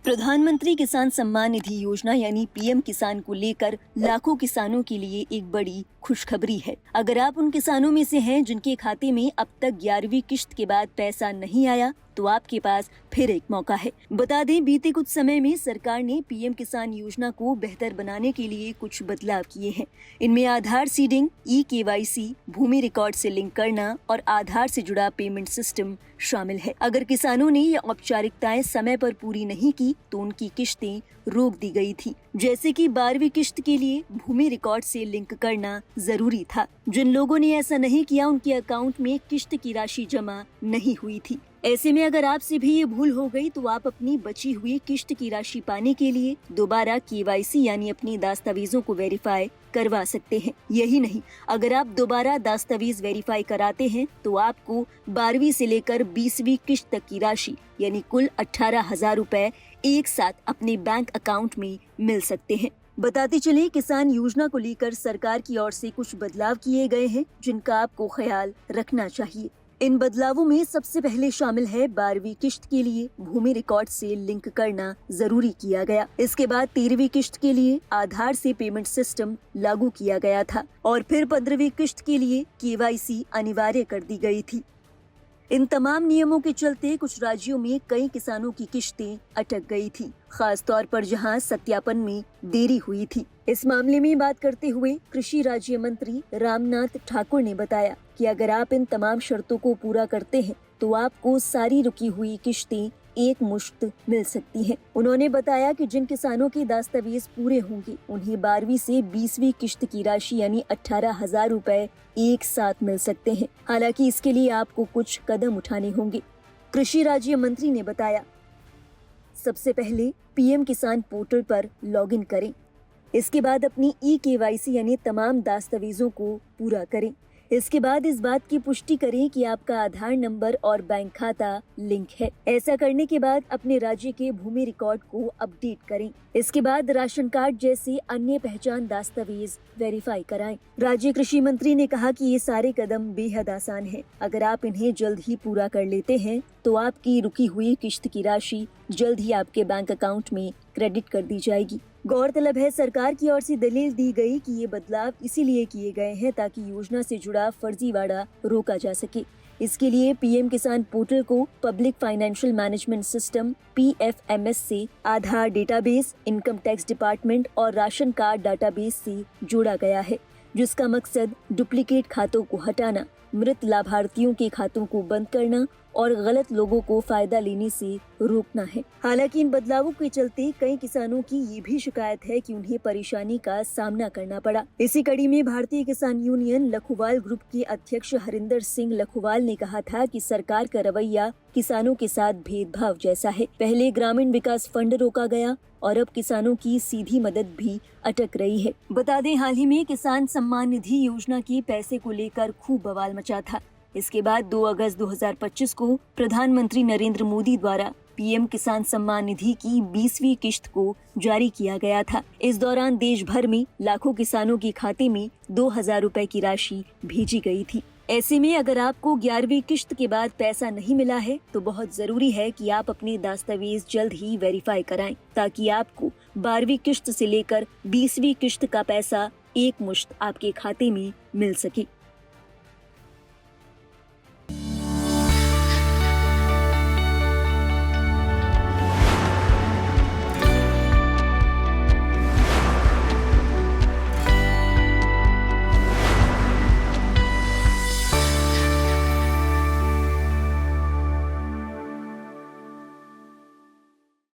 प्रधानमंत्री किसान सम्मान निधि योजना यानी पीएम किसान को लेकर लाखों किसानों के लिए एक बड़ी खुशखबरी है। अगर आप उन किसानों में से हैं जिनके खाते में अब तक 11वीं किश्त के बाद पैसा नहीं आया, तो आपके पास फिर एक मौका है। बता दें, बीते कुछ समय में सरकार ने पीएम किसान योजना को बेहतर बनाने के लिए कुछ बदलाव किए हैं। इनमें आधार सीडिंग, ई-केवाईसी, भूमि रिकॉर्ड से लिंक करना और आधार से जुड़ा पेमेंट सिस्टम शामिल है। अगर किसानों ने ये औपचारिकताएं समय पर पूरी नहीं की तो उनकी किश्तें रोक दी गई थी। जैसे कि 12वीं किश्त के लिए भूमि रिकॉर्ड से लिंक करना जरूरी था। जिन लोगों ने ऐसा नहीं किया, उनके अकाउंट में किश्त की राशि जमा नहीं हुई थी। ऐसे में अगर आपसे भी ये भूल हो गई तो आप अपनी बची हुई किश्त की राशि पाने के लिए दोबारा केवाईसी यानी अपनी दस्तावेजों को वेरीफाई करवा सकते हैं। यही नहीं, अगर आप दोबारा दस्तावेज वेरीफाई कराते हैं तो आपको 12वीं से लेकर 20वीं किश्त तक की राशि यानी कुल 18,000 रुपए एक साथ अपने बैंक अकाउंट में मिल सकते हैं। बताते चले, किसान योजना को लेकर सरकार की ओर से कुछ बदलाव किए गए हैं जिनका आपको ख्याल रखना चाहिए। इन बदलावों में सबसे पहले शामिल है 12वीं किश्त के लिए भूमि रिकॉर्ड से लिंक करना जरूरी किया गया। इसके बाद 13वीं किश्त के लिए आधार से पेमेंट सिस्टम लागू किया गया था और फिर 15वीं किश्त के लिए केवाईसी अनिवार्य कर दी गई थी। इन तमाम नियमों के चलते कुछ राज्यों में कई किसानों की किश्तें अटक गई थी, खास तौर पर जहां सत्यापन में देरी हुई थी। इस मामले में बात करते हुए कृषि राज्य मंत्री रामनाथ ठाकुर ने बताया कि अगर आप इन तमाम शर्तों को पूरा करते हैं तो आपको सारी रुकी हुई किश्तें एक मुश्त मिल सकती हैं। उन्होंने बताया कि जिन किसानों के दस्तावेज पूरे होंगे उन्हें 12वीं से 20वीं किश्त की राशि यानी 18,000 रुपए एक साथ मिल सकते हैं। हालांकि इसके लिए आपको कुछ कदम उठाने होंगे। कृषि राज्य मंत्री ने बताया, सबसे पहले पीएम किसान पोर्टल पर लॉगिन करें। इसके बाद अपनी ई-केवाईसी यानी तमाम दस्तावेजों को पूरा करें। इसके बाद इस बात की पुष्टि करें कि आपका आधार नंबर और बैंक खाता लिंक है। ऐसा करने के बाद अपने राज्य के भूमि रिकॉर्ड को अपडेट करें। इसके बाद राशन कार्ड जैसे अन्य पहचान दस्तावेज वेरीफाई कराएं। राज्य कृषि मंत्री ने कहा कि ये सारे कदम बेहद आसान हैं। अगर आप इन्हें जल्द ही पूरा कर लेते हैं तो आपकी रुकी हुई किश्त की राशि जल्द ही आपके बैंक अकाउंट में क्रेडिट कर दी जाएगी। गौरतलब है, सरकार की ओर से दलील दी गई कि ये बदलाव इसीलिए किए गए हैं ताकि योजना से जुड़ा फर्जीवाड़ा रोका जा सके। इसके लिए पीएम किसान पोर्टल को public financial management system PFMS से आधार डेटाबेस, इनकम टैक्स डिपार्टमेंट और राशन कार्ड डेटाबेस से जोड़ा गया है, जिसका मकसद डुप्लीकेट खातों को हटाना, मृत लाभार्थियों के खातों को बंद करना और गलत लोगों को फायदा लेने से रोकना है। हालांकि इन बदलावों के चलते कई किसानों की ये भी शिकायत है कि उन्हें परेशानी का सामना करना पड़ा। इसी कड़ी में भारतीय किसान यूनियन लखुवाल ग्रुप के अध्यक्ष हरिंदर सिंह लखुवाल ने कहा था कि सरकार का रवैया किसानों के साथ भेदभाव जैसा है। पहले ग्रामीण विकास फंड रोका गया और अब किसानों की सीधी मदद भी अटक रही है। बता दें, हाल ही में किसान सम्मान निधि योजना के पैसे को लेकर खूब बवाल मचा था। इसके बाद 2 अगस्त 2025 को प्रधानमंत्री नरेंद्र मोदी द्वारा पीएम किसान सम्मान निधि की 20वीं किश्त को जारी किया गया था। इस दौरान देश भर में लाखों किसानों के खाते में 2,000 रुपए की राशि भेजी गई थी। ऐसे में अगर आपको 11वीं किश्त के बाद पैसा नहीं मिला है तो बहुत जरूरी है कि आप अपने दस्तावेज जल्द ही वेरीफाई कराएं, ताकि आपको 12वीं किश्त से लेकर 20वीं किश्त का पैसा एक मुश्त आपके खाते में मिल सके।